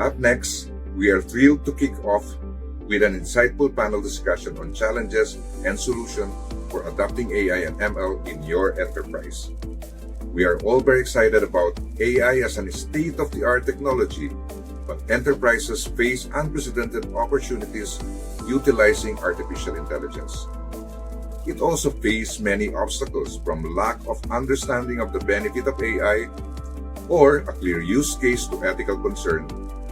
Up next, we are thrilled to kick off with an insightful panel discussion on challenges and solutions for adopting AI and ML in your enterprise. We are all very excited about AI as a state-of-the-art technology, but enterprises face unprecedented opportunities utilizing artificial intelligence. It also faces many obstacles, from lack of understanding of the benefit of AI or a clear use case to ethical concern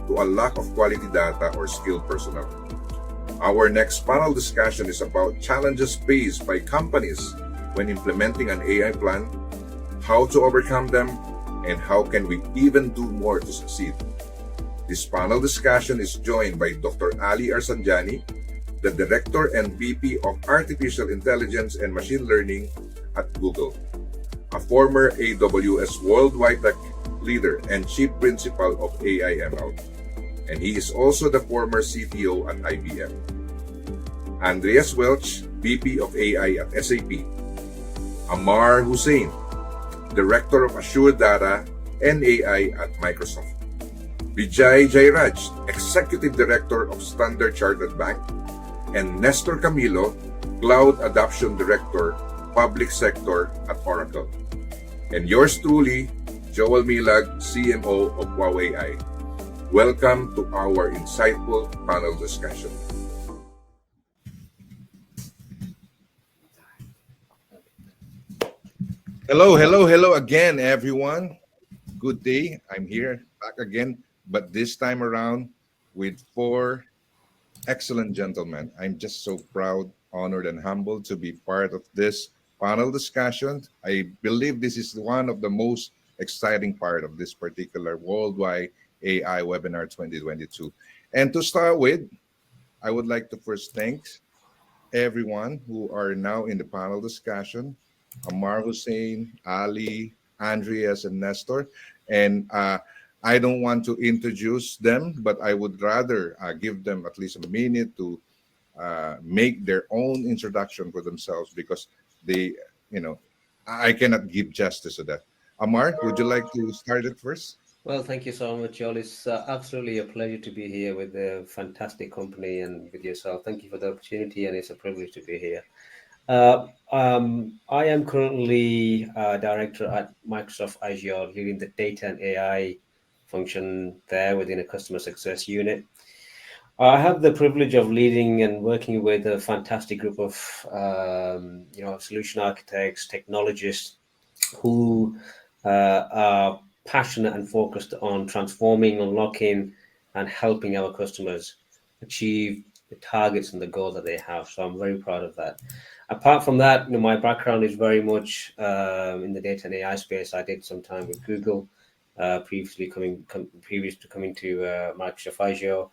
to a lack of quality data or skilled personnel. Our next panel discussion is about challenges faced by companies when implementing an AI plan, how to overcome them, and how can we even do more to succeed. This panel discussion is joined by Dr. Ali Arsanjani, the Director and VP of Artificial Intelligence and Machine Learning at Google, a former AWS Worldwide Tech Leader and Chief Principal of AIML, and he is also the former CTO at IBM. Andreas Welch, VP of AI at SAP. Amar Hussain, Director of Azure Data and AI at Microsoft. Vijay Jairaj, Executive Director of Standard Chartered Bank, and Nestor Camilo, Cloud Adoption Director, Public Sector at Oracle. And yours truly, Joel Milag, CMO of Huawei AI. Welcome to our insightful panel discussion. Hello again, everyone. Good day. I'm here back again, but this time around with four excellent gentlemen. I'm just so proud, honored, and humbled to be part of this panel discussion. I believe this is one of the most exciting part of this particular Worldwide AI Webinar 2022. And to start with, I would like to first thank everyone who are now in the panel discussion: Amar Hussain, Ali, Andreas, and Nestor. And I don't want to introduce them, but I would rather give them at least a minute to make their own introduction for themselves, because they, I cannot give justice to that. Amar, would you like to start it first? Well, thank you so much, Joel. It's absolutely a pleasure to be here with a fantastic company and with yourself. Thank you for the opportunity, and it's a privilege to be here. I am currently director at Microsoft Azure, leading the data and AI function there within a customer success unit. I have the privilege of leading and working with a fantastic group of solution architects, technologists who are passionate and focused on transforming, unlocking, and helping our customers achieve the targets and the goals that they have. So I'm very proud of that. Apart from that, my background is very much in the data and AI space. I did some time with Google, previous to coming to Microsoft Azure,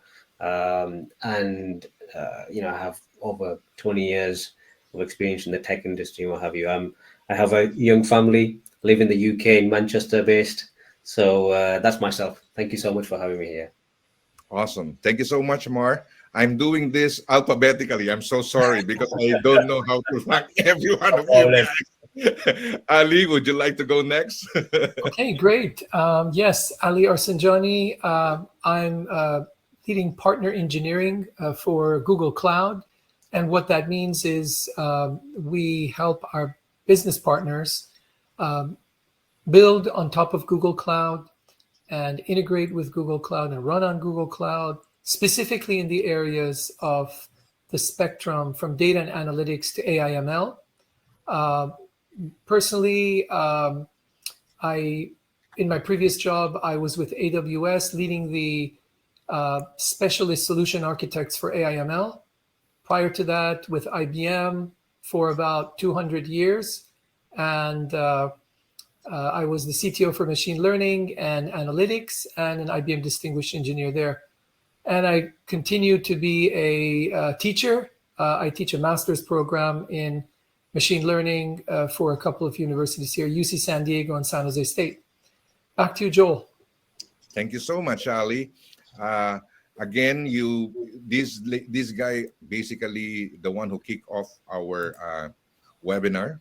and I have over 20 years of experience in the tech industry and what have you. I have a young family, live in the UK, in Manchester based. So that's myself. Thank you so much for having me here. Awesome. Thank you so much, Amar. I'm doing this alphabetically. I'm so sorry because I don't know how to rank every one of you guys. Ali, would you like to go next? Okay, great. Yes, Ali Arsanjani. I'm leading partner engineering for Google Cloud. And what that means is we help our business partners build on top of Google Cloud and integrate with Google Cloud and run on Google Cloud, specifically in the areas of the spectrum from data and analytics to AIML. Personally, in my previous job, I was with AWS leading the specialist solution architects for AIML. Prior to that, with IBM for about 200 years. And I was the CTO for machine learning and analytics and an IBM distinguished engineer there. And I continue to be a teacher. I teach a master's program in machine learning for a couple of universities here, UC San Diego and San Jose State. Back to you, Joel. Thank you so much, Ali. Again, this guy basically the one who kicked off our webinar.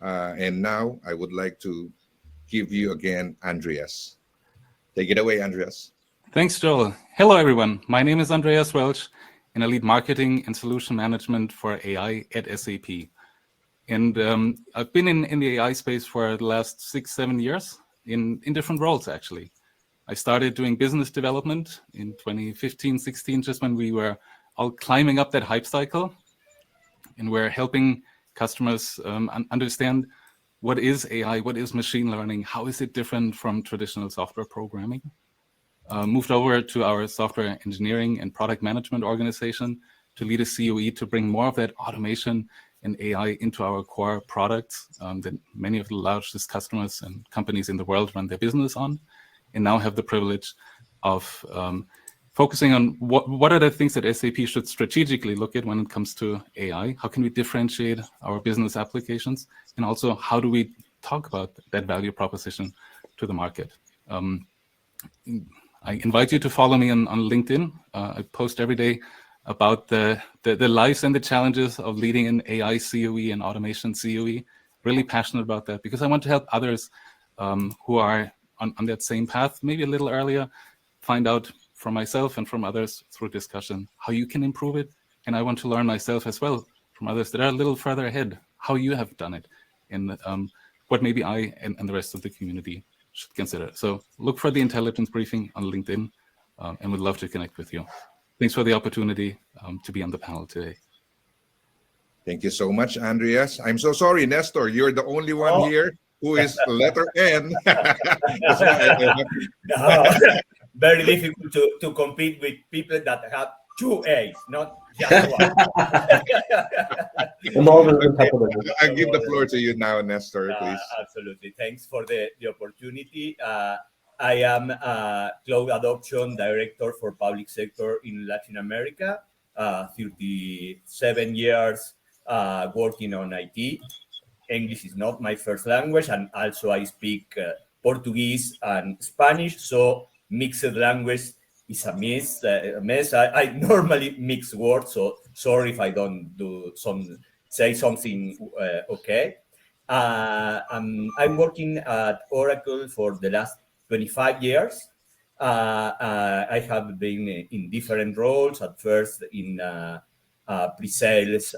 And now I would like to give you again, Andreas. Take it away, Andreas. Thanks, Joel. Hello, everyone. My name is Andreas Welch, and I lead marketing and solution management for AI at SAP. And I've been in the AI space for the last 6-7 years in different roles, actually. I started doing business development in 2015-16, just when we were all climbing up that hype cycle, and we're helping customers understand what is AI, what is machine learning, how is it different from traditional software programming. Moved over to our software engineering and product management organization to lead a COE to bring more of that automation and AI into our core products that many of the largest customers and companies in the world run their business on, and now have the privilege of focusing on what are the things that SAP should strategically look at when it comes to AI. How can we differentiate our business applications? And also, how do we talk about that value proposition to the market? I invite you to follow me on LinkedIn. I post every day about the lives and the challenges of leading an AI COE and automation COE. Really passionate about that because I want to help others who are on that same path, maybe a little earlier, find out from myself and from others through discussion how you can improve it. And I want to learn myself as well from others that are a little further ahead, how you have done it, and what maybe I and the rest of the community should consider. So look for the intelligence briefing on LinkedIn, and would love to connect with you. Thanks for the opportunity to be on the panel today. Thank you so much, Andreas. I'm so sorry, Nestor. You're the only one here who is letter N. That's why Very difficult to compete with people that have 2 A's, not just one. I'll give the floor to you now, Nestor, please. Absolutely. Thanks for the opportunity. I am Cloud Adoption Director for Public Sector in Latin America. 37 years working on IT. English is not my first language, and also I speak Portuguese and Spanish, so mixed language is a mess. I normally mix words, so sorry if I don't say something okay. I'm working at Oracle for the last 25 years. I have been in different roles. At first in pre-sales,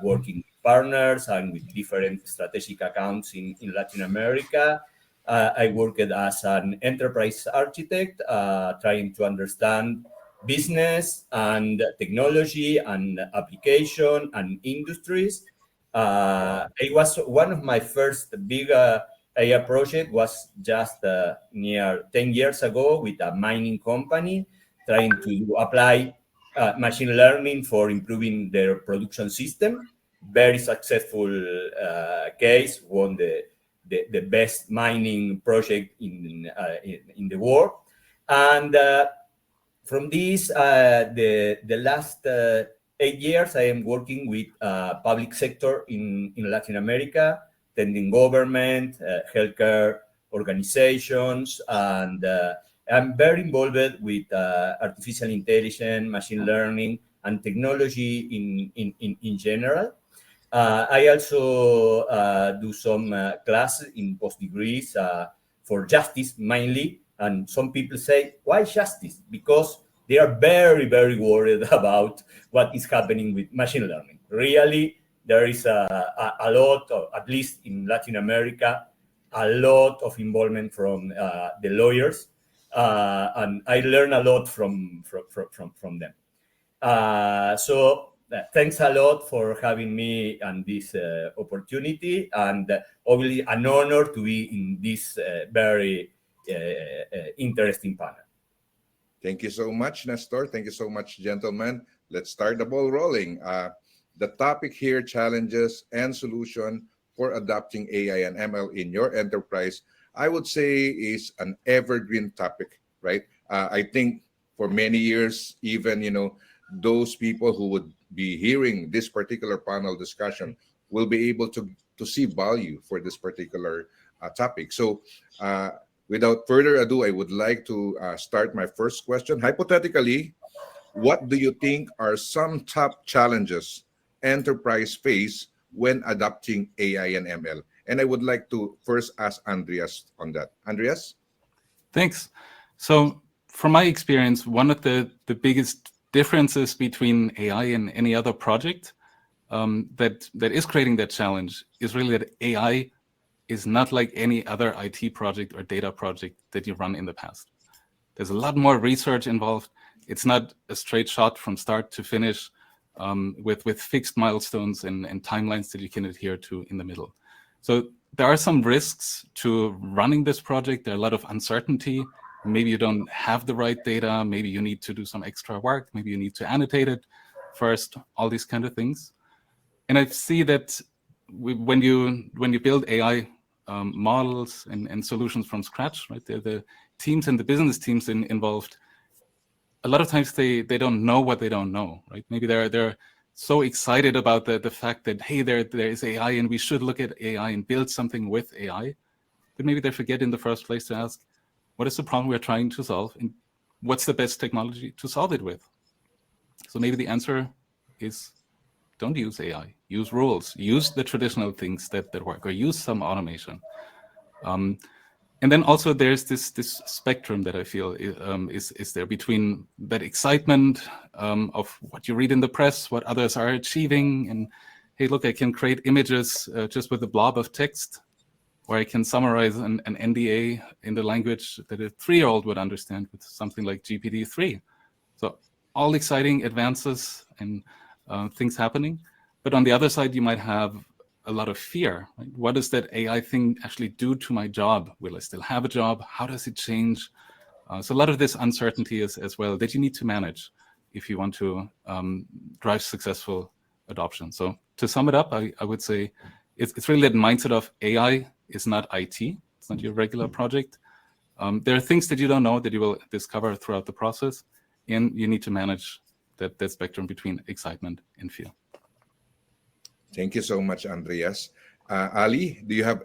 working with partners and with different strategic accounts in Latin America. I worked as an enterprise architect, trying to understand business and technology and application and industries. It was one of my first big AI project was just near 10 years ago with a mining company trying to apply machine learning for improving their production system. Very successful case, won the best mining project in the world. And from this, the last 8 years, I am working with public sector in Latin America, attending government, healthcare organizations, and I'm very involved with artificial intelligence, machine learning, and technology in general. I also do some classes in post-degrees for justice mainly. And some people say, why justice? Because they are very, very worried about what is happening with machine learning. Really, there is a lot, at least in Latin America, a lot of involvement from the lawyers. And I learn a lot from them. So thanks a lot for having me on this opportunity, and obviously an honor to be in this very interesting panel. Thank you so much, Nestor. Thank you so much, gentlemen. Let's start the ball rolling. The topic here, challenges and solution for adopting AI and ML in your enterprise, I would say is an evergreen topic, right? I think for many years, even, those people who would be hearing this particular panel discussion will be able to see value for this particular topic. So without further ado, I would like to start my first question. Hypothetically, what do you think are some top challenges enterprise face when adopting AI and ML? And I would like to first ask Andreas on that. Andreas? Thanks. So from my experience, one of the biggest differences between AI and any other project that is creating that challenge is really that AI is not like any other IT project or data project that you run in the past. There's a lot more research involved. It's not a straight shot from start to finish with fixed milestones and timelines that you can adhere to in the middle. So there are some risks to running this project. There are a lot of uncertainty. Maybe you don't have the right data. Maybe you need to do some extra work. Maybe you need to annotate it first, all these kind of things. And I see that when you build AI models and solutions from scratch, right? The teams and the business teams involved, a lot of times they don't know what they don't know, right? Maybe they're so excited about the fact that, hey, there is AI and we should look at AI and build something with AI, but maybe they forget in the first place to ask, what is the problem we're trying to solve and what's the best technology to solve it with? So maybe the answer is, don't use AI, use rules, use the traditional things that work, or use some automation. And then also there's this spectrum that I feel is there between that excitement of what you read in the press, what others are achieving, and hey, look, I can create images just with a blob of text, or I can summarize an NDA in the language that a 3-year-old would understand with something like GPT-3. So all exciting advances and things happening. But on the other side, you might have a lot of fear. Right? What does that AI thing actually do to my job? Will I still have a job? How does it change? So a lot of this uncertainty is as well that you need to manage if you want to drive successful adoption. So to sum it up, I would say it's really that mindset of AI is not IT. It's not your regular project. There are things that you don't know that you will discover throughout the process, and you need to manage that spectrum between excitement and fear. Thank you so much, Andreas. Ali, do you have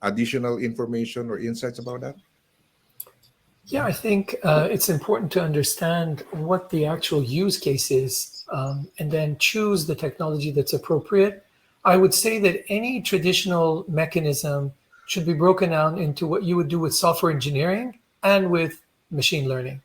additional information or insights about that? Yeah, I think it's important to understand what the actual use case is and then choose the technology that's appropriate. I would say that any traditional mechanism should be broken down into what you would do with software engineering and with machine learning.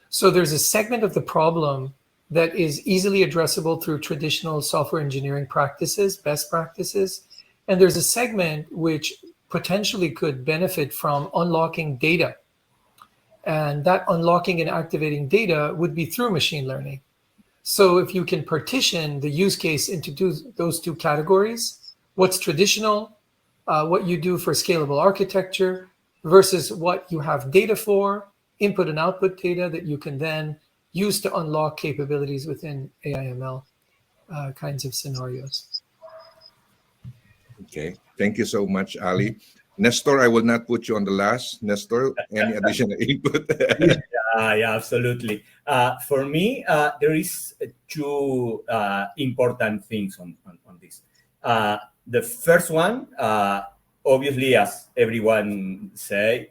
So there's a segment of the problem that is easily addressable through traditional software engineering practices, best practices. And there's a segment which potentially could benefit from unlocking data. And that unlocking and activating data would be through machine learning. So if you can partition the use case into those two categories, what's traditional, what you do for scalable architecture versus what you have data for, input and output data that you can then use to unlock capabilities within AIML kinds of scenarios. Okay, thank you so much, Ali. Nestor, I will not put you on the last. Nestor, any additional input? Yeah, absolutely. For me, there is two important things on this. The first one, obviously, as everyone say,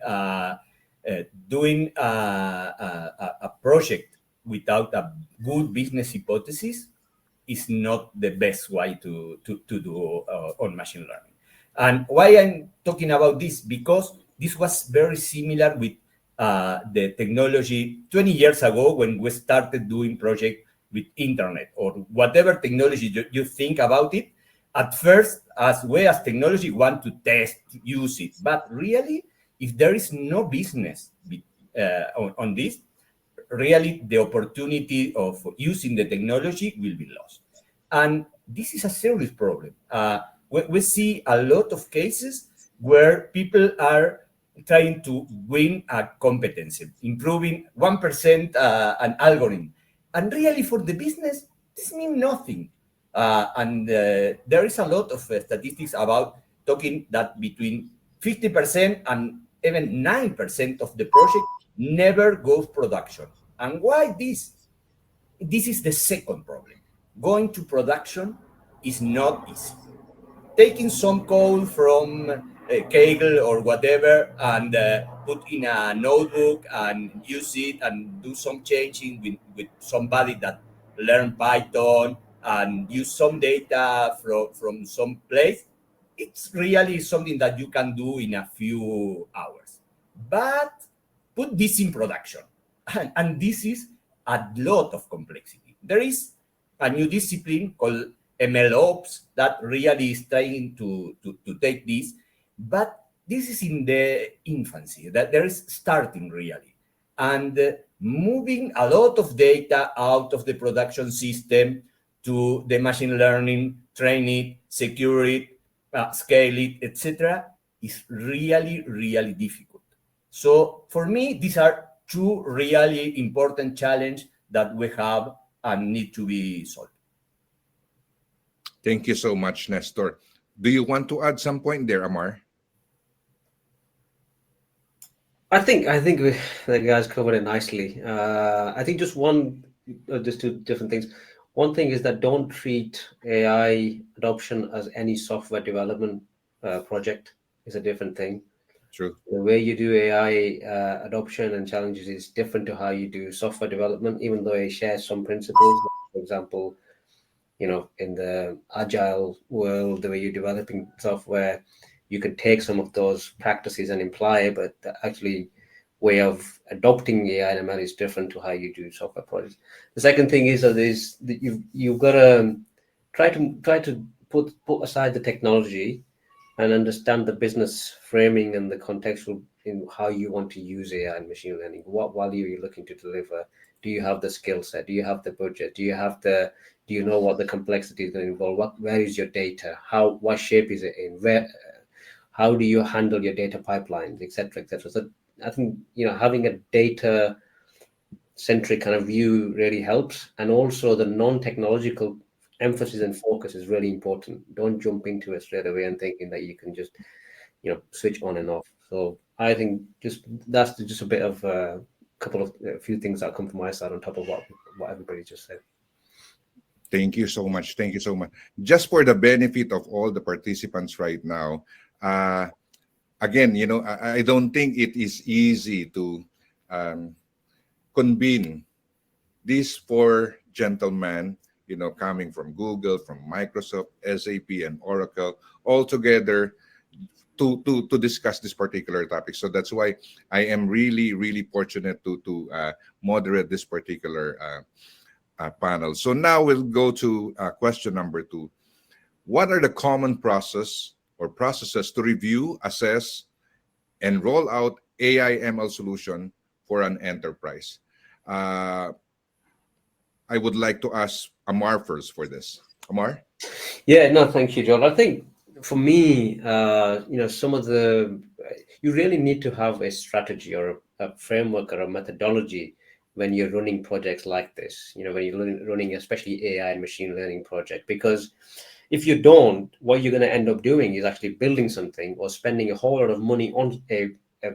doing a project without a good business hypothesis is not the best way to do on machine learning. And why I'm talking about this? Because this was very similar with the technology 20 years ago when we started doing project with internet or whatever technology you think about it. At first, as we as technology want to test, use it. But really, if there is no business on this, really the opportunity of using the technology will be lost. And this is a serious problem. We see a lot of cases where people are trying to win a competency, improving 1% an algorithm. And really for the business, this means nothing. And there is a lot of statistics about talking that between 50% and even 9% of the project never goes production. And why this? This is the second problem. Going to production is not easy. Taking some code from Kaggle or whatever and put in a notebook and use it and do some changing with somebody that learned Python and use some data from some place, it's really something that you can do in a few hours. But put this in production. And this is a lot of complexity. There is a new discipline called MLOps that really is trying to take this, but this is in the infancy, that there is starting really. And moving a lot of data out of the production system to the machine learning, train it, secure it, scale it, etc., is really, really difficult. So for me, these are two really important challenges that we have and need to be solved. Thank you so much, Nestor. Do you want to add some point there, Amar? I think the guys covered it nicely. I think just two different things. One thing is that don't treat AI adoption as any software development project. It's a different thing. True. The way you do AI adoption and challenges is different to how you do software development, even though it shares some principles. For example, in the agile world, the way you're developing software, you can take some of those practices and imply it, but the actually way of adopting AI and ML is different to how you do software projects. The second thing is that you've got to try to put aside the technology and understand the business framing and the contextual in how you want to use AI and machine learning. What value are you looking to deliver? Do you have the skill set? Do you have the budget? Do you know what the complexity is going to involve? Where is your data? What shape is it in? How do you handle your data pipelines, et cetera, et cetera? So I think, having a data centric kind of view really helps. And also the non-technological emphasis and focus is really important. Don't jump into it straight away and thinking that you can just, switch on and off. So I think that's just a bit of a few things that come from my side on top of what everybody just said. Thank you so much. Thank you so much. Just for the benefit of all the participants right now, again, I don't think it is easy to convene these four gentlemen, coming from Google, from Microsoft, SAP, and Oracle, all together to discuss this particular topic. So that's why I am really, really fortunate to moderate this particular panel. So now we'll go to question number 2. What are the common processes to review, assess, and roll out AI/ML solution for an enterprise? I would like to ask Amar first for this. Amar? Yeah, no, thank you, Joel. I think for me, you really need to have a strategy or a framework or a methodology when you're running projects like this, when you're running especially AI and machine learning project, because if you don't, what you're going to end up doing is actually building something or spending a whole lot of money on a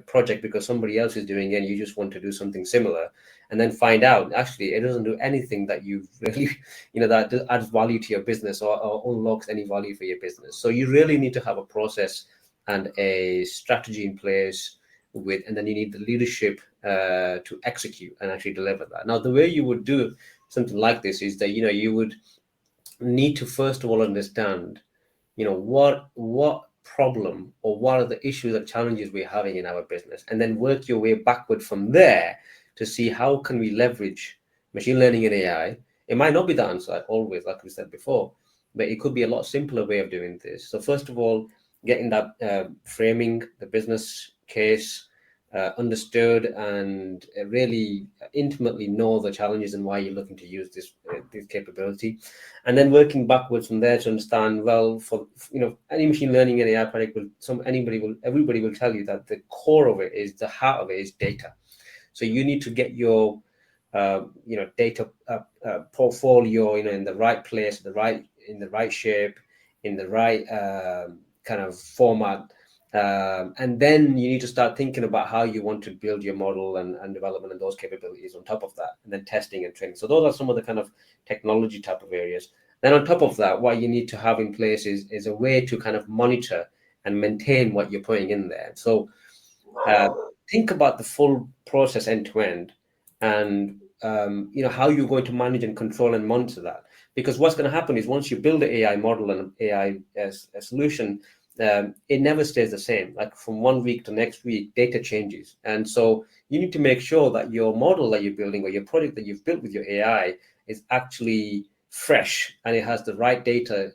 project because somebody else is doing it and you just want to do something similar, and then find out actually it doesn't do anything that you really, that adds value to your business or unlocks any value for your business. So you really need to have a process and a strategy in place and then you need the leadership to execute and actually deliver that. Now, the way you would do something like this is that, you would need to first of all understand, what problem or what are the issues or challenges we're having in our business, and then work your way backward from there to see how can we leverage machine learning and AI. It might not be the answer always, like we said before, but it could be a lot simpler way of doing this. So first of all, getting that framing, the business case understood, and really intimately know the challenges and why you're looking to use this capability, and then working backwards from there to understand, well, for any machine learning and AI project, everybody will tell you that the core of it is, the heart of it is data. So you need to get your data portfolio in the right place, in the right shape, in the right kind of format. And then you need to start thinking about how you want to build your model and development and those capabilities on top of that, and then testing and training. So those are some of the kind of technology type of areas. Then on top of that, what you need to have in place is a way to kind of monitor and maintain what you're putting in there. So think about the full process end to end, and how you're going to manage and control and monitor that. Because what's going to happen is once you build an AI model and an AI as a solution, it never stays the same. Like from 1 week to next week, data changes. And so you need to make sure that your model that you're building or your product that you've built with your AI is actually fresh and it has the right data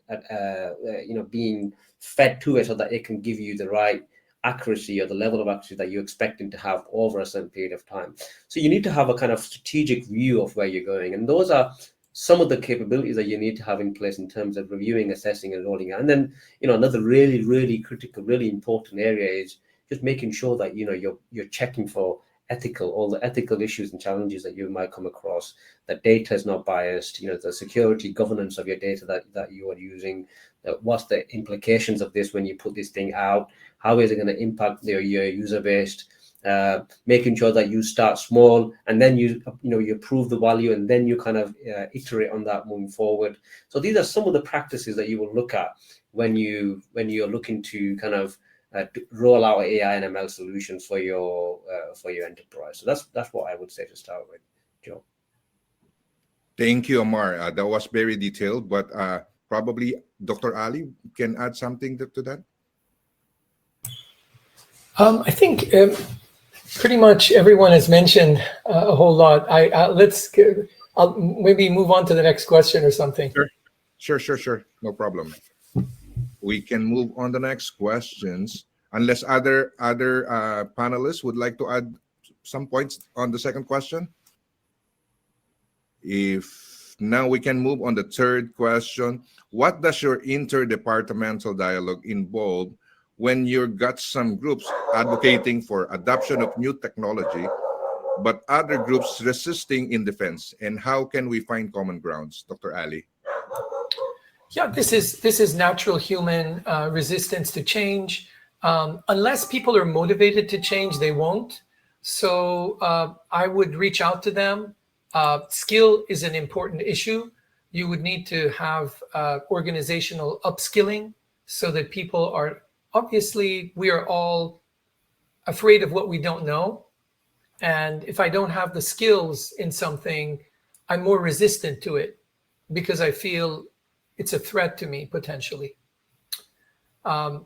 being fed to it so that it can give you the right accuracy or the level of accuracy that you're expecting to have over a certain period of time. So you need to have a kind of strategic view of where you're going. And those are some of the capabilities that you need to have in place in terms of reviewing, assessing, and rolling out. And then, another really, really critical, really important area is just making sure that, you're checking for all the ethical issues and challenges that you might come across, that data is not biased, the security governance of your data that you are using, what's the implications of this when you put this thing out, how is it going to impact your user base, making sure that you start small and then you prove the value and then you kind of iterate on that moving forward. So these are some of the practices that you will look at when you're looking to kind of roll out AI and ML solutions for your enterprise. So that's what I would say to start with, Joe. Thank you, Amar. That was very detailed, but probably Dr. Ali can add something to that. I think pretty much everyone has mentioned a whole lot. I'll maybe move on to the next question or something. Sure. No problem. We can move on to the next questions, unless other panelists would like to add some points on the second question. If now we can move on the third question. What does your interdepartmental dialogue involve when you've got some groups advocating for adoption of new technology, but other groups resisting in defense? And how can we find common grounds, Dr. Ali? Yeah, this is natural human resistance to change. Unless people are motivated to change, they won't. So I would reach out to them. Skill is an important issue. You would need to have organizational upskilling so that people are, obviously, we are all afraid of what we don't know. And if I don't have the skills in something, I'm more resistant to it because I feel it's a threat to me potentially.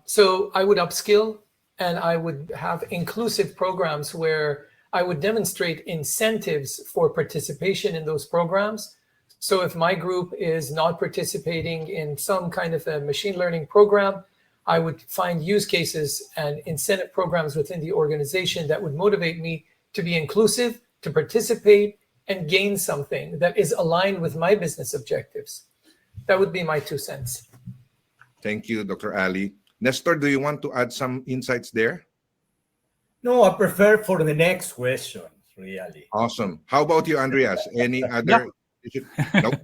So I would upskill and I would have inclusive programs where I would demonstrate incentives for participation in those programs. So if my group is not participating in some kind of a machine learning program, I would find use cases and incentive programs within the organization that would motivate me to be inclusive, to participate, and gain something that is aligned with my business objectives. That would be my 2 cents. Thank you, Dr. Ali. Nestor, do you want to add some insights there? No, I prefer for the next question, really. Awesome. How about you, Andreas? Any other? Nope.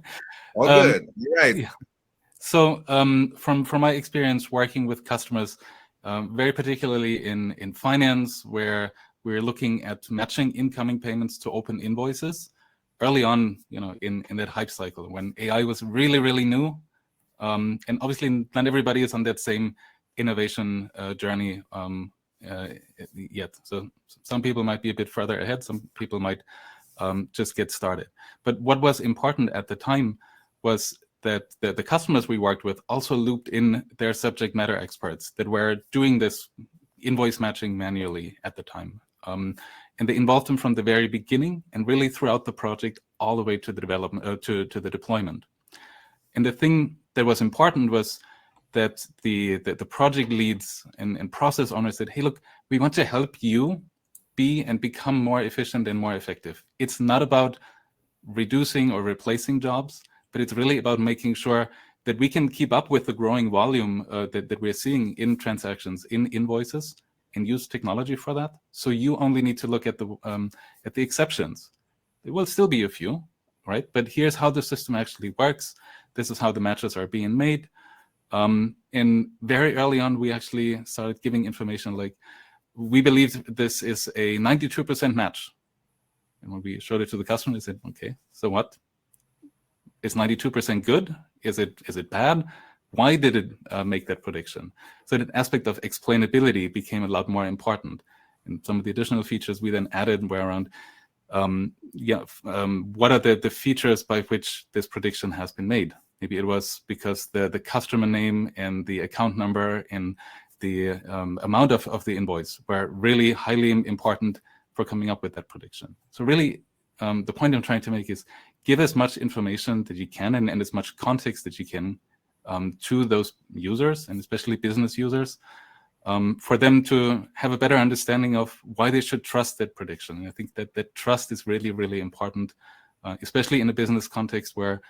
All good. Right. Yeah. So from my experience working with customers, very particularly in finance, where we're looking at matching incoming payments to open invoices early on, in that hype cycle when AI was really, really new. And obviously not everybody is on that same innovation journey yet. So some people might be a bit further ahead. Some people might just get started. But what was important at the time was that the customers we worked with also looped in their subject matter experts that were doing this invoice matching manually at the time. And they involved them from the very beginning and really throughout the project all the way to the development, to the deployment. And the thing that was important was that the project leads and process owners said, hey, look, we want to help you be and become more efficient and more effective. It's not about reducing or replacing jobs, but it's really about making sure that we can keep up with the growing volume that we're seeing in transactions, in invoices, and use technology for that. So you only need to look at the exceptions. There will still be a few, right? But here's how the system actually works. This is how the matches are being made. And very early on, we actually started giving information like, we believe this is a 92% match. And when we showed it to the customer, they said, okay, so what? Is 92% good? Is it bad? Why did it make that prediction? So that aspect of explainability became a lot more important. And some of the additional features we then added were around, what are the features by which this prediction has been made? Maybe it was because the customer name and the account number and the amount of the invoice were really highly important for coming up with that prediction. So really, the point I'm trying to make is give as much information that you can and as much context that you can to those users, and especially business users, for them to have a better understanding of why they should trust that prediction. And I think that trust is really, really important, especially in a business context where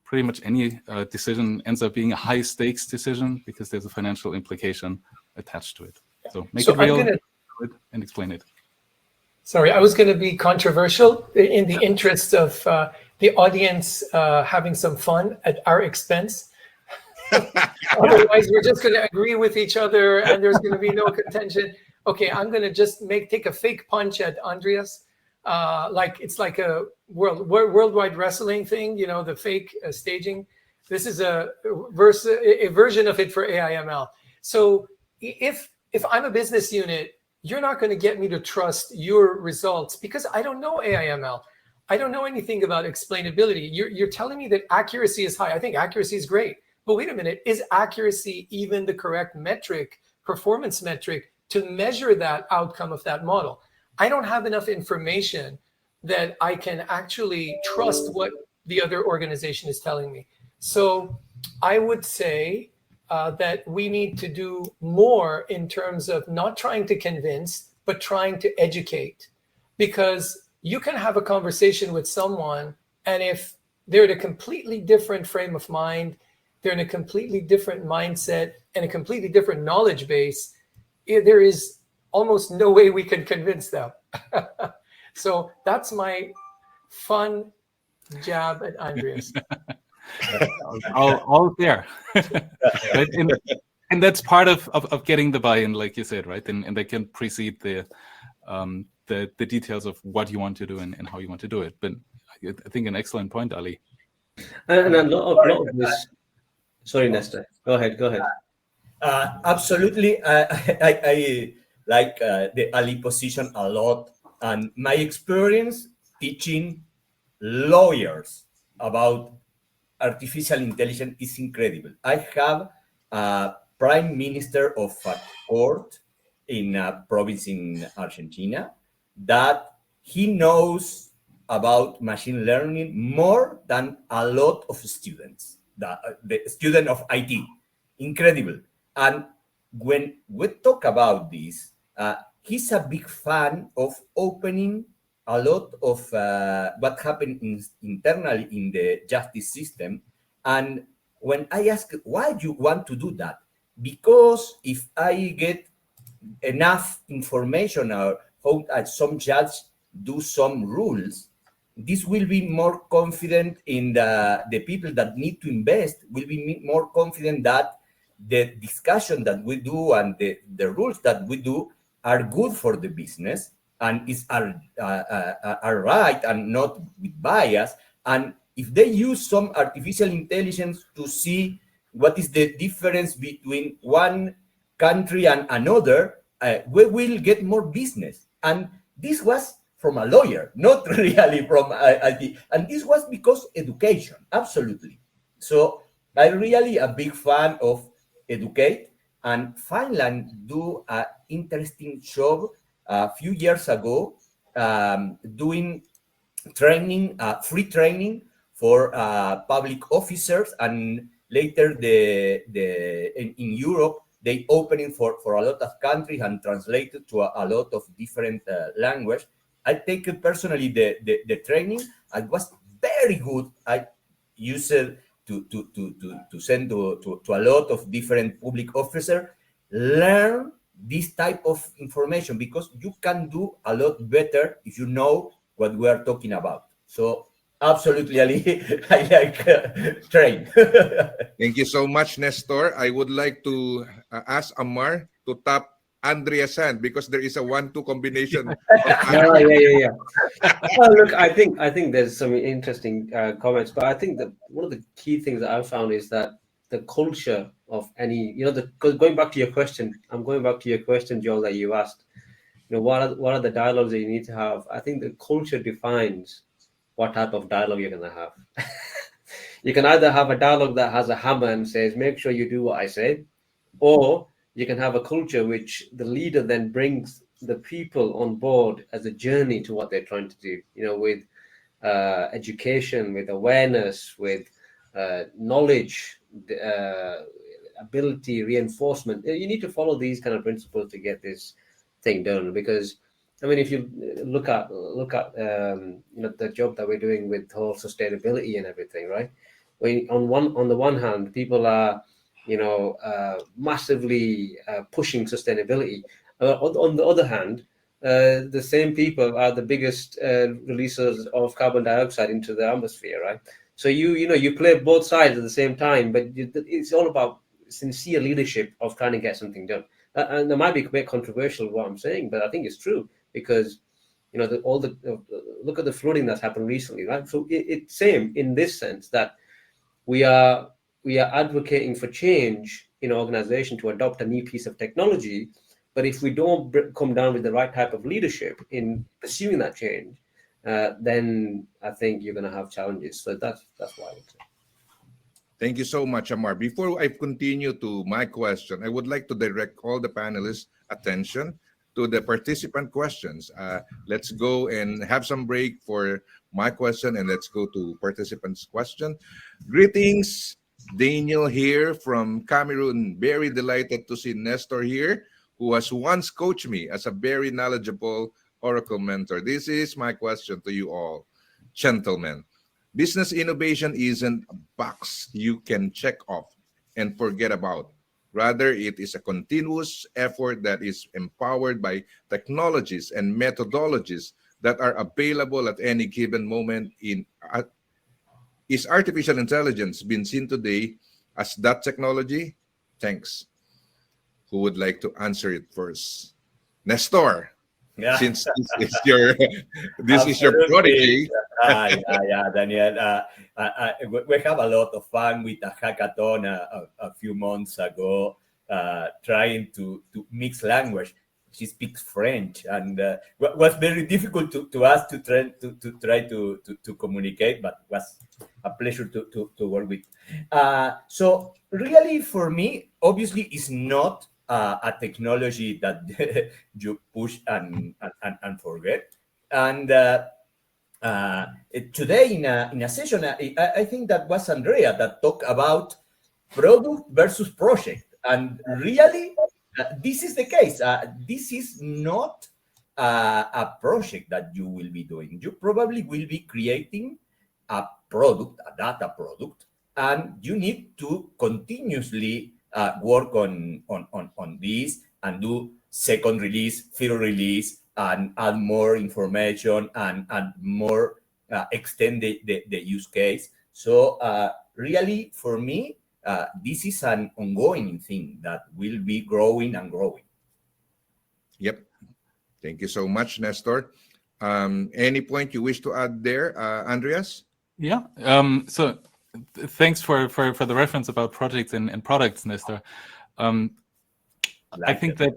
pretty much any decision ends up being a high stakes decision because there's a financial implication attached to it. So make it real and explain it. Sorry, I was going to be controversial in the interest of the audience having some fun at our expense. Otherwise, we're just going to agree with each other and there's going to be no contention. Okay, I'm going to just take a fake punch at Andreas. Like it's like a worldwide wrestling thing, you know, the fake staging. This is a version of it for AIML. So if I'm a business unit, you're not going to get me to trust your results because I don't know AIML. I don't know anything about explainability. You're telling me that accuracy is high. I think accuracy is great. But wait a minute, is accuracy even the correct metric, performance metric, to measure that outcome of that model? I don't have enough information that I can actually trust what the other organization is telling me. So I would say that we need to do more in terms of not trying to convince, but trying to educate. Because you can have a conversation with someone, and if they're in a completely different frame of mind, they're in a completely different mindset and a completely different knowledge base, there is almost no way we can convince them. So that's my fun jab at Andreas. all there. Right? And that's part of getting the buy-in, like you said, right? And they can precede the details of what you want to do and how you want to do it. But I think an excellent point, Ali. And a lot of this. Sorry, Nestor. Go ahead. Absolutely. I like the Ali position a lot. And my experience teaching lawyers about artificial intelligence is incredible. I have a prime minister of a court in a province in Argentina that he knows about machine learning more than a lot of students. The student of IT, incredible. And when we talk about this, he's a big fan of opening a lot of what happened internally in the justice system. And when I ask why do you want to do that, because if I get enough information or how some judge do some rules, this will be more confident in the people that need to invest, will be more confident that the discussion that we do and the rules that we do are good for the business and are right and not with bias. And if they use some artificial intelligence to see what is the difference between one country and another, we will get more business. And this was from a lawyer, not really from IT. And this was because education, absolutely. So I'm really a big fan of educate. And Finland do an interesting job a few years ago doing training, free training for public officers, and later in Europe they opening for a lot of countries and translated to a lot of different language. I take it personally the training. It was very good. I used it to send to a lot of different public officers. Learn this type of information because you can do a lot better if you know what we are talking about. So absolutely, Ali, I like train. Thank you so much, Nestor. I would like to ask Ammar to tap Andrea's hand because there is a 1-2 combination. Yeah. Well, look, I think there's some interesting comments, but I think that one of the key things that I've found is that the culture of any, going back to your question, I'm going back to your question, Joel, that you asked. What are the dialogues that you need to have? I think the culture defines what type of dialogue you're going to have. You can either have a dialogue that has a hammer and says, make sure you do what I say, or you can have a culture which the leader then brings the people on board as a journey to what they're trying to do, with education, with awareness, with knowledge, ability, reinforcement. You need to follow these kind of principles to get this thing done. Because, I mean, if you look at the job that we're doing with whole sustainability and everything, right? On the one hand, people are massively pushing sustainability. On the other hand, the same people are the biggest releasers of carbon dioxide into the atmosphere, right? So you play both sides at the same time, but it's all about sincere leadership of trying to get something done. And it might be a bit controversial what I'm saying, but I think it's true, because look at the flooding that's happened recently, right? So it's same in this sense that we are advocating for change in an organization to adopt a new piece of technology. But if we don't come down with the right type of leadership in pursuing that change, then I think you're going to have challenges. So that's why I would say. Thank you so much, Amar. Before I continue to my question, I would like to direct all the panelists' attention to the participant questions. Let's go and have some break for my question, and let's go to participants' question. Greetings, Daniel here from Cameroon. Very delighted to see Nestor here, who has once coached me as a very knowledgeable Oracle mentor. This is my question to you all, gentlemen. Business innovation isn't a box you can check off and forget about. Rather, it is a continuous effort that is empowered by technologies and methodologies that are available at any given moment. Is artificial intelligence being seen today as that technology? Thanks. Who would like to answer it first? Nestor, since this is your prodigy. Yeah, Daniel. We have a lot of fun with a hackathon a few months ago, trying to mix language. She speaks French, and was very difficult to us to try to communicate, but was a pleasure to work with. So really, for me, obviously, it's not a technology that you push and forget. And today in a session, I think that was Andrea that talked about product versus project, and really this is the case. This is not a project that you will be doing. You probably will be creating a product, a data product, and you need to continuously work on this and do second release, third release, and add more information and more extend the use case. So really, for me, this is an ongoing thing that will be growing and growing. Yep. Thank you so much, Nestor. Any point you wish to add there, Andreas? Yeah. So thanks for the reference about projects and products, Nestor. I think that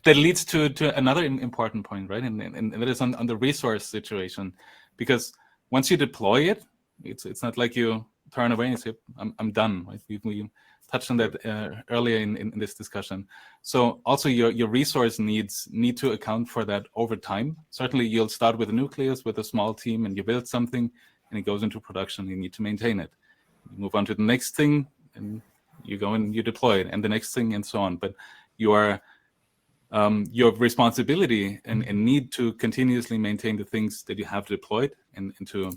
leads to another important point, right? And that is on the resource situation, because once you deploy it, it's not like you turn away and say, I'm done. Right? We touched on that earlier in this discussion. So also your resource needs need to account for that over time. Certainly you'll start with a nucleus with a small team, and you build something and it goes into production. You need to maintain it. You move on to the next thing, and you go and you deploy it, and the next thing, and so on. But your responsibility and need to continuously maintain the things that you have deployed and to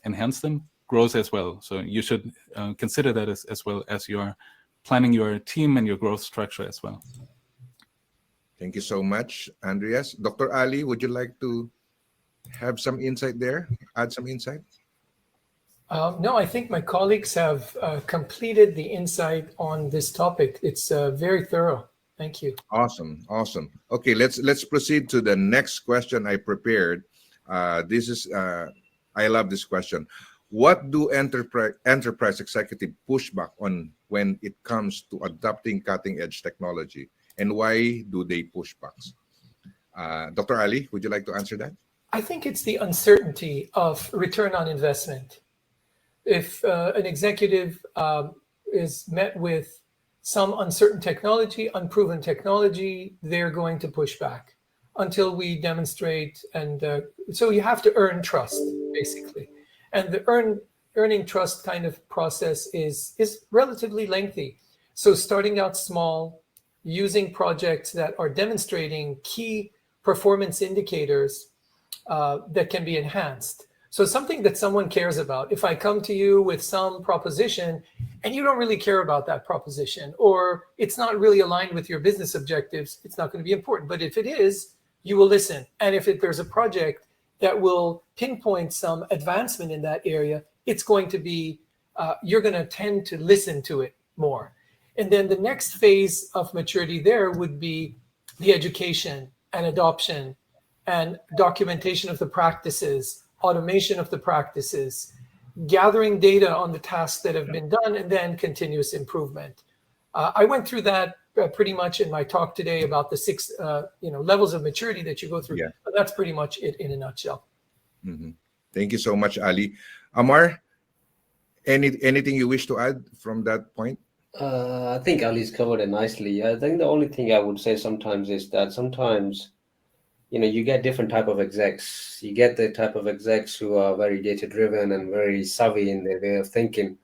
enhance them grows as well. So you should consider that as well as you're planning your team and your growth structure as well. Thank you so much, Andreas. Dr. Ali, would you like to have some insight there? Add some insight? No, I think my colleagues have completed the insight on this topic. It's very thorough. Thank you. Awesome. Okay, let's proceed to the next question I prepared. This is I love this question. What do enterprise executive push back on when it comes to adopting cutting-edge technology, and why do they push back? Dr. Ali, would you like to answer that? I think it's the uncertainty of return on investment. If an executive is met with some uncertain technology, unproven technology, they're going to push back until we demonstrate. And so you have to earn trust, basically. And the earning trust kind of process is relatively lengthy. So starting out small, using projects that are demonstrating key performance indicators that can be enhanced. So something that someone cares about. If I come to you with some proposition and you don't really care about that proposition, or it's not really aligned with your business objectives, it's not going to be important. But if it is, you will listen. And if there's a project that will pinpoint some advancement in that area, it's going to be, you're going to tend to listen to it more. And then the next phase of maturity there would be the education and adoption and documentation of the practices, automation of the practices, gathering data on the tasks that have been done, and then continuous improvement. I went through that pretty much in my talk today about the 6 levels of maturity that you go through. Yeah. But that's pretty much it in a nutshell. Mm-hmm. Thank you so much, Ali. Amar, anything you wish to add from that point? I think Ali's covered it nicely. I think the only thing I would say sometimes is that sometimes, you get different type of execs. You get the type of execs who are very data driven and very savvy in their way of thinking.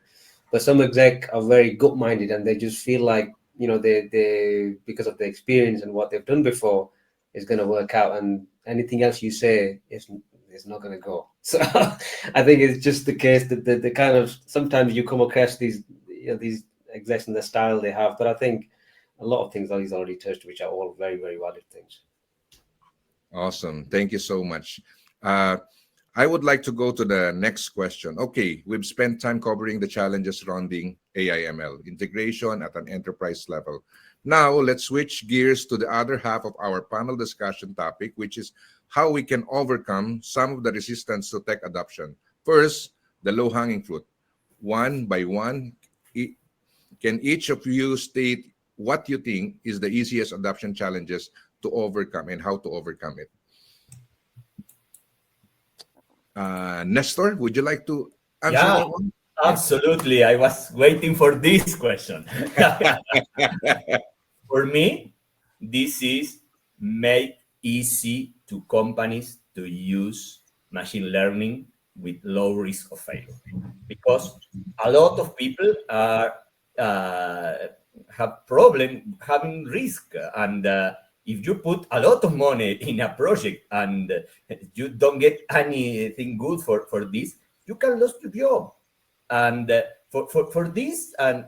But some exec are very gut minded and they just feel like, they because of the experience and what they've done before is going to work out, and anything else you say is not going to go. So I think it's just the case that the kind of, sometimes you come across these execs and the style they have, but I think a lot of things that he's already touched, which are all very, very valid things. Awesome. Thank you so much. I would like to go to the next question. Okay, we've spent time covering the challenges surrounding AIML integration at an enterprise level. Now, let's switch gears to the other half of our panel discussion topic, which is how we can overcome some of the resistance to tech adoption. First, the low-hanging fruit. One by one, can each of you state what you think is the easiest adoption challenges to overcome and how to overcome it? Nestor, would you like to answer that one? Absolutely. I was waiting for this question. For me, this is make easy to companies to use machine learning with low risk of failure, because a lot of people are have problem having risk, and if you put a lot of money in a project and you don't get anything good for this, you can lose your job. And for this, and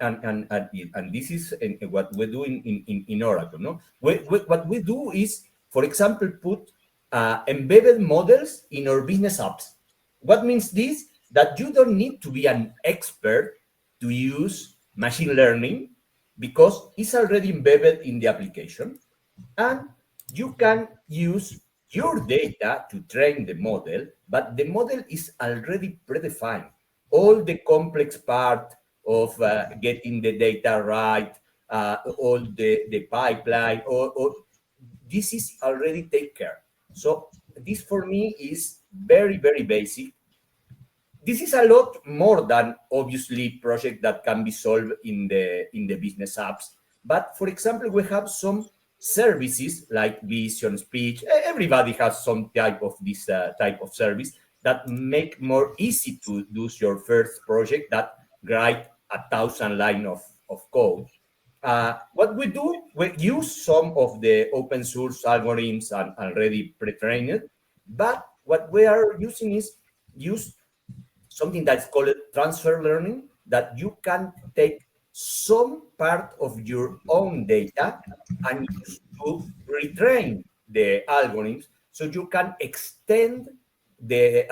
this is what we're doing in Oracle. No, what we do is, for example, put embedded models in our business apps. What means this? That you don't need to be an expert to use machine learning, because it's already embedded in the application, and you can use your data to train the model, but the model is already predefined. All the complex part of getting the data right, all the pipeline, or this is already taken care. So this for me is very, very basic. This is a lot more than obviously project that can be solved in the business apps. But for example, we have some services like vision, speech. Everybody has some type of this type of service that make more easy to do your first project that write 1,000 lines of code. What we do, we use some of the open source algorithms and already pre-trained, but what we are using is use something that's called transfer learning, that you can take some part of your own data and use to retrain the algorithms, so you can extend the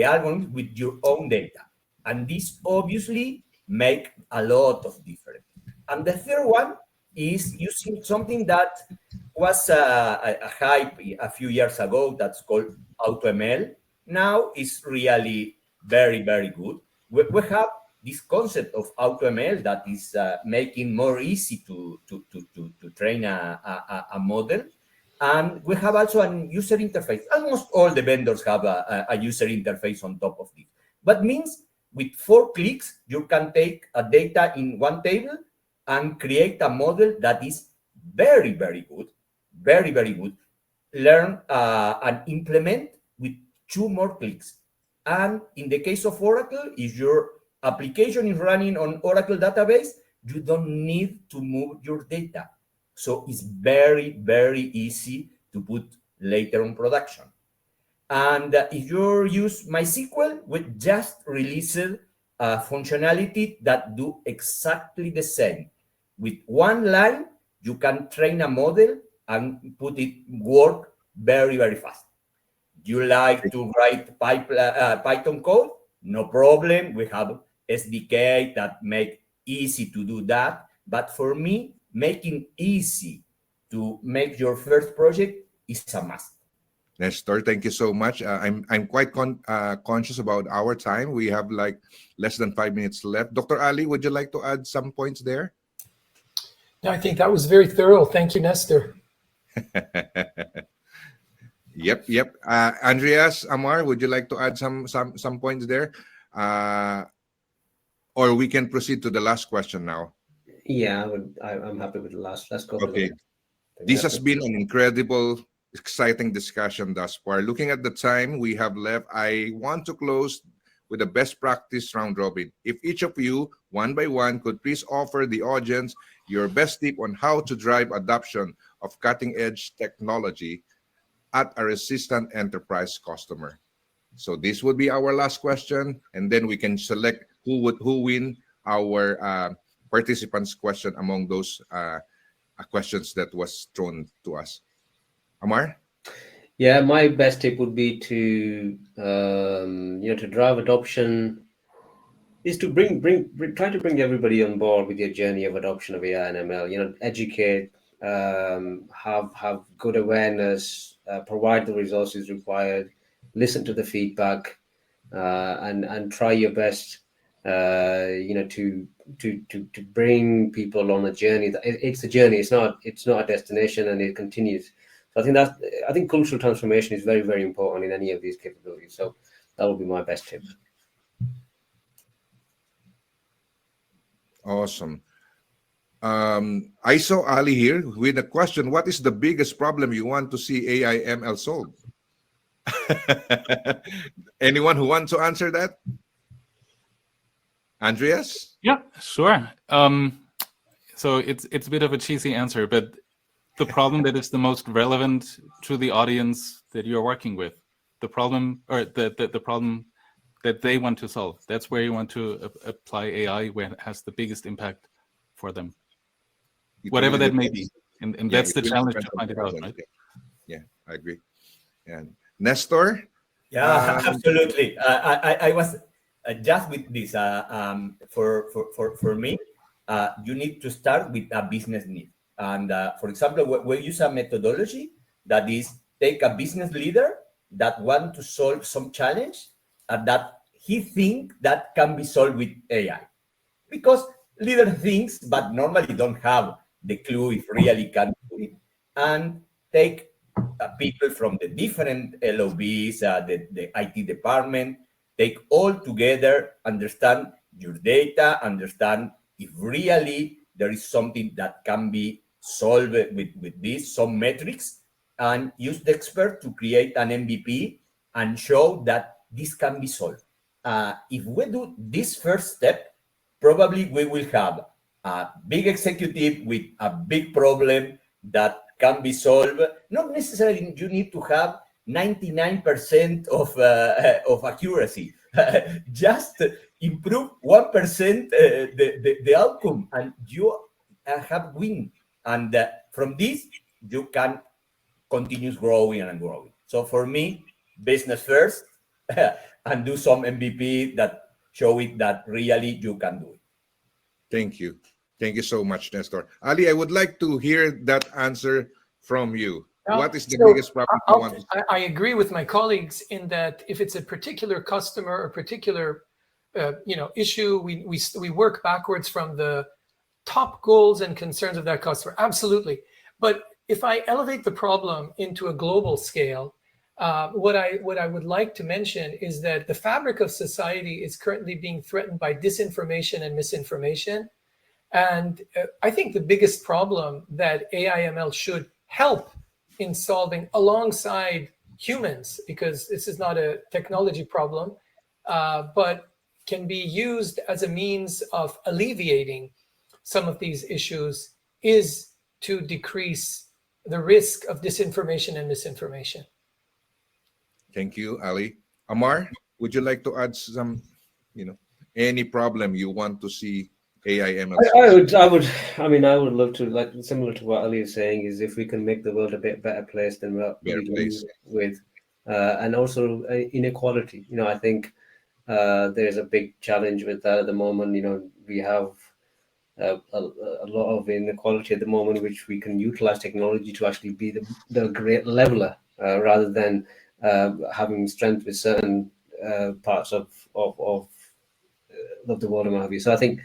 algorithm with your own data. And this obviously make a lot of difference. And the third one is using something that was a hype a few years ago that's called AutoML. Now it's really very, very good. We have this concept of AutoML that is making more easy to train a model. And we have also a user interface. Almost all the vendors have a user interface on top of this. But means with 4 clicks, you can take a data in one table and create a model that is very, very good, very, very good. Learn and implement with 2 more clicks. And in the case of Oracle, if your application is running on Oracle database, you don't need to move your data. So it's very, very easy to put later on production. And if you use MySQL, we just released a functionality that do exactly the same. With 1 line, you can train a model and put it work very, very fast. You like to write Python code? No problem. We have SDK that make easy to do that. But for me, making easy to make your first project is a must. Nestor, thank you so much. I'm quite conscious about our time. We have like less than 5 minutes left. Dr. Ali, would you like to add some points there? No, I think that was very thorough. Thank you, Nestor. Yep. Andreas, Amar, would you like to add some points there? Or we can proceed to the last question now. Yeah, I'm happy with the last. Let's go. Okay. This has been an incredible, exciting discussion thus far. Looking at the time we have left, I want to close with a best practice round robin. If each of you, one by one, could please offer the audience your best tip on how to drive adoption of cutting-edge technology at a resistant enterprise customer. So this would be our last question, and then we can select who win our participants' question among those questions that was thrown to us. Amar? Yeah, my best tip would be to to drive adoption is to try to bring everybody on board with your journey of adoption of AI and ML. Educate, have good awareness, provide the resources required, listen to the feedback, and try your best, to bring people on a journey. It's a journey. It's not a destination, and it continues. So I think cultural transformation is very, very important in any of these capabilities. So that would be my best tip. Awesome. I saw Ali here with a question. What is the biggest problem you want to see AIML solve? Anyone who wants to answer that? Andreas? Yeah, sure. So it's a bit of a cheesy answer, but the problem that is the most relevant to the audience that you're working with, the problem or the problem that they want to solve. That's where you want to apply AI, where it has the biggest impact for them, whatever that may be. And that's the challenge to find it out, right? Yeah, I agree. And Nestor? Yeah, absolutely. I was just with this. For me, you need to start with a business need. And for example, we use a methodology that is take a business leader that want to solve some challenge that he think that can be solved with AI. Because leader thinks, but normally don't have the clue if really can do it. And take people from the different LOBs, the IT department, take all together, understand your data, understand if really there is something that can be solved with this, some metrics, and use the expert to create an MVP and show that this can be solved. If we do this first step, probably we will have a big executive with a big problem that can be solved. Not necessarily you need to have 99% of accuracy. Just improve 1% the outcome, and you have win. And from this, you can continue growing and growing. So for me, business first, and do some MVP that show it that really you can do it. Thank you. Thank you so much, Nestor. Ali, I would like to hear that answer from you. What is the biggest problem you want to see? I agree with my colleagues in that if it's a particular customer or particular issue, we work backwards from the top goals and concerns of that customer. Absolutely. But if I elevate the problem into a global scale, What I would like to mention is that the fabric of society is currently being threatened by disinformation and misinformation. And I think the biggest problem that AIML should help in solving alongside humans, because this is not a technology problem, but can be used as a means of alleviating some of these issues, is to decrease the risk of disinformation and misinformation. Thank you, Ali. Amar, would you like to add some, any problem you want to see AIML? I would love to, like, similar to what Ali is saying, is if we can make the world a bit better place than what we do with, and also inequality. I think there's a big challenge with that at the moment. We have a lot of inequality at the moment, which we can utilize technology to actually be the great leveler, rather than having strength with certain parts of the world and what have you. So I think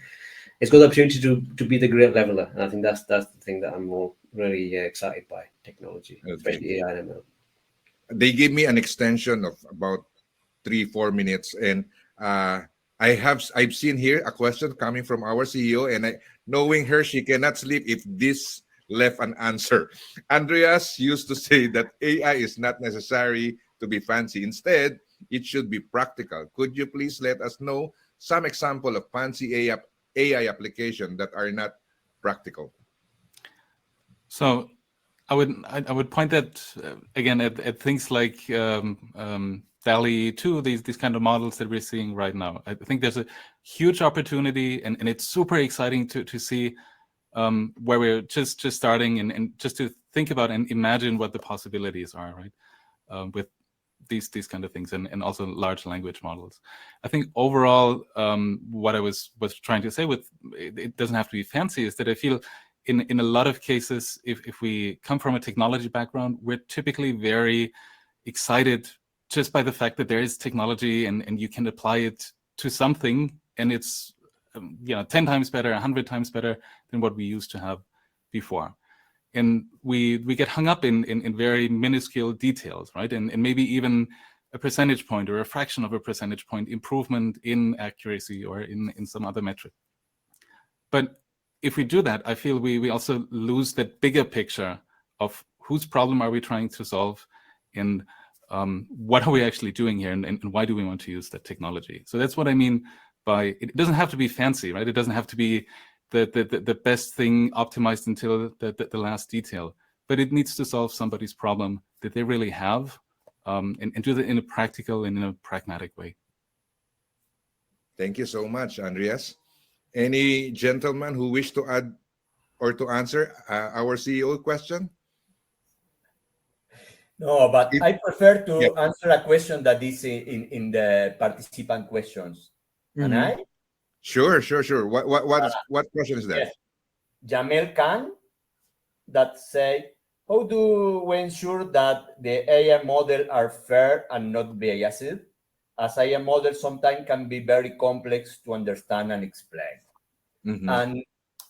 it's a good opportunity to be the great leveler, and I think that's the thing that I'm more really excited by technology, especially AI and ML. They gave me an extension of about 3-4 minutes, and I've seen here a question coming from our CEO, and knowing her, she cannot sleep if this left an answer. Andreas used to say that AI is not necessary to be fancy. Instead, it should be practical. Could you please let us know some example of fancy AI application that are not practical? So I would point that again at things like DALL-E 2, these kind of models that we're seeing right now. I think there's a huge opportunity, and it's super exciting to see where we're just starting, and just to think about and imagine what the possibilities are, right? With these kind of things, and also large language models. I think overall, what I was trying to say with it doesn't have to be fancy, is that I feel in a lot of cases, if we come from a technology background, we're typically very excited just by the fact that there is technology and you can apply it to something, and it's 10 times better, 100 times better than what we used to have before. And we get hung up in very minuscule details, right? And maybe even a percentage point or a fraction of a percentage point improvement in accuracy or in some other metric. But if we do that, I feel we also lose that bigger picture of whose problem are we trying to solve, and what are we actually doing here, and why do we want to use that technology? So that's what I mean by, it doesn't have to be fancy, right? It doesn't have to be the best thing optimized until the last detail, but it needs to solve somebody's problem that they really have, and do that in a practical and in a pragmatic way. Thank you so much, Andreas. Any gentleman who wish to add or to answer our CEO question? No, but I prefer to answer a question that is in the participant questions. Mm-hmm. And I? Sure. What question is that? Yes. Jamel Khan, that say, how do we ensure that the AI model are fair and not biased? As AI model sometimes can be very complex to understand and explain. Mm-hmm. And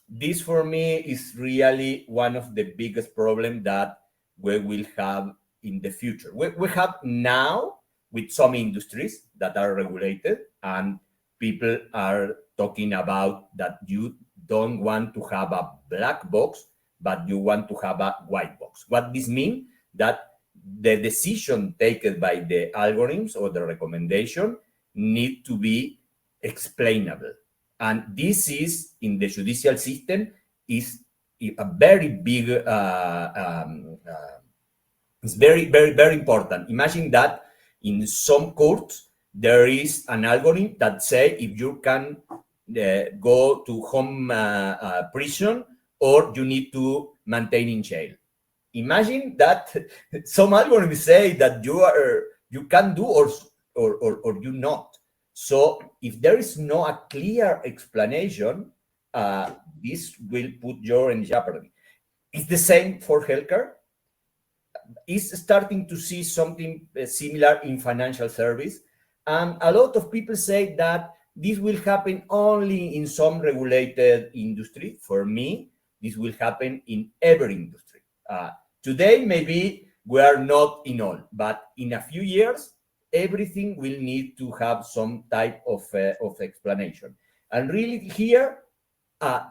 this for me is really one of the biggest problems that we will have in the future. We have now with some industries that are regulated, and people are talking about that you don't want to have a black box, but you want to have a white box. What this means? That the decision taken by the algorithms or the recommendation need to be explainable. And this is, in the judicial system, is a very big, it's very, very, very important. Imagine that in some courts, there is an algorithm that say if you can go to home prison, or you need to maintain in jail. Imagine that some algorithms say that you can do or you not. So if there is no a clear explanation, this will put you in jeopardy. It's the same for healthcare. It's starting to see something similar in financial service. And a lot of people say that this will happen only in some regulated industry. For me, this will happen in every industry. Today, maybe we are not in all, but in a few years, everything will need to have some type of explanation. And really here,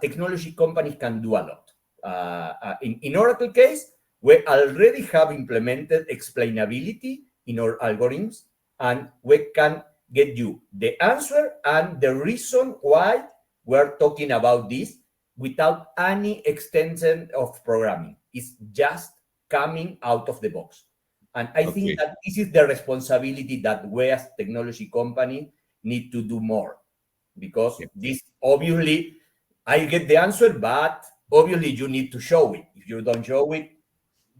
technology companies can do a lot. In Oracle case, we already have implemented explainability in our algorithms, and we can get you the answer and the reason why we're talking about this without any extension of programming. It's just coming out of the box. And I think that this is the responsibility that we as technology company need to do more, because this obviously, I get the answer, but obviously you need to show it. If you don't show it,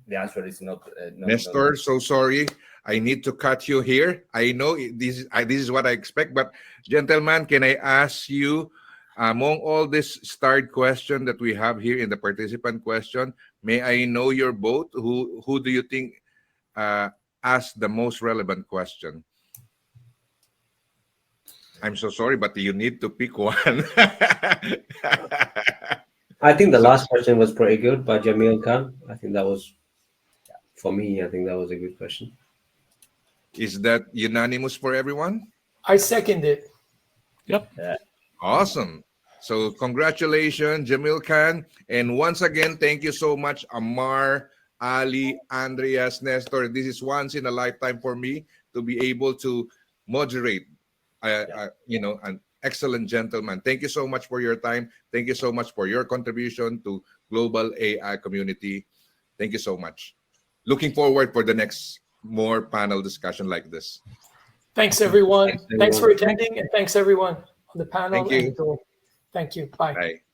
the answer is not. Nestor, so sorry. I need to cut you here. I know this is what I expect, but gentlemen, can I ask you, among all this starred question that we have here in the participant question, may I know your vote? Who do you think asked the most relevant question? I'm so sorry, but you need to pick one. I think the last question was pretty good by Jamil Khan. I think that was, for me, I think that was a good question. Is that unanimous for everyone? I second it. Yep. Awesome. So congratulations, Jamil Khan. And once again, thank you so much, Amar, Ali, Andreas, Nestor. This is once in a lifetime for me to be able to moderate, an excellent gentleman. Thank you so much for your time. Thank you so much for your contribution to global AI community. Thank you so much. Looking forward for the next more panel discussion like this. Thanks, everyone. Thanks, everyone. Thanks for attending, and thanks, everyone on the panel. Thank you. Thank you. Bye. Bye.